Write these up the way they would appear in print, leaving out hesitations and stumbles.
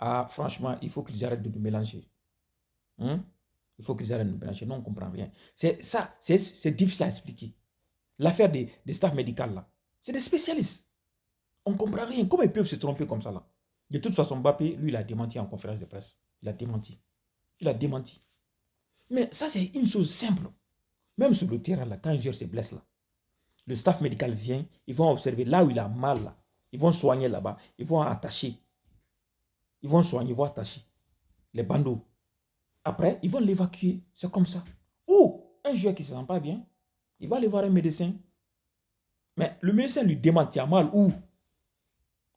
Ah, franchement, il faut qu'ils arrêtent de nous mélanger. Hein? Il faut qu'ils arrêtent de nous mélanger. Non, on ne comprend rien. C'est ça, c'est difficile à expliquer. L'affaire des staffs médicaux, là, c'est des spécialistes. On ne comprend rien. Comment ils peuvent se tromper comme ça, là? De toute façon, Mbappé, lui, il a démenti en conférence de presse. Il a démenti. Il a démenti. Mais ça, c'est une chose simple. Même sur le terrain, là, quand un joueur se blesse, là, le staff médical vient, ils vont observer là où il a mal, là. Ils vont soigner là-bas. Ils vont attacher. Ils vont soigner, ils vont attacher les bandeaux. Après, ils vont l'évacuer. C'est comme ça. Ou un joueur qui ne se sent pas bien, il va aller voir un médecin. Mais le médecin lui demande, tu as mal où?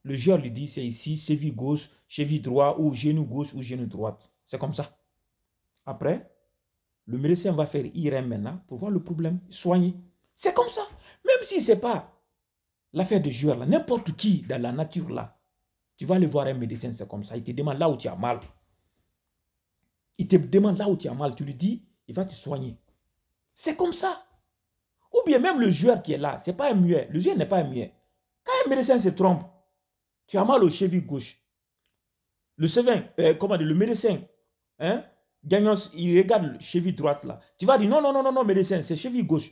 Le joueur lui dit, c'est ici, cheville gauche, cheville droite, ou genou gauche, ou genou droite. C'est comme ça. Après, le médecin va faire IRM maintenant pour voir le problème, soigner. C'est comme ça. Même si ce n'est pas l'affaire de joueur, là, n'importe qui dans la nature, là, tu vas aller voir un médecin, c'est comme ça. Il te demande là où tu as mal. Il te demande là où tu as mal. Tu lui dis, il va te soigner. C'est comme ça. Ou bien même le joueur qui est là, ce n'est pas un muet. Le joueur n'est pas un muet. Quand un médecin se trompe, tu as mal au cheville gauche. Le médecin, hein, gagnant, il regarde le cheville droite là. Tu vas dire non, non, non, non, non, médecin, c'est cheville gauche.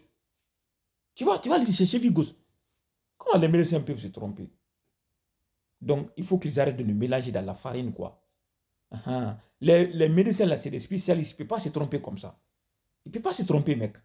Tu vas lui dire c'est cheville gauche. Comment les médecins peuvent se tromper? Donc, il faut qu'ils arrêtent de nous mélanger dans la farine, quoi. Les médecins là, c'est des spécialistes. Ils ne peuvent pas se tromper comme ça. Ils ne peuvent pas se tromper, mec.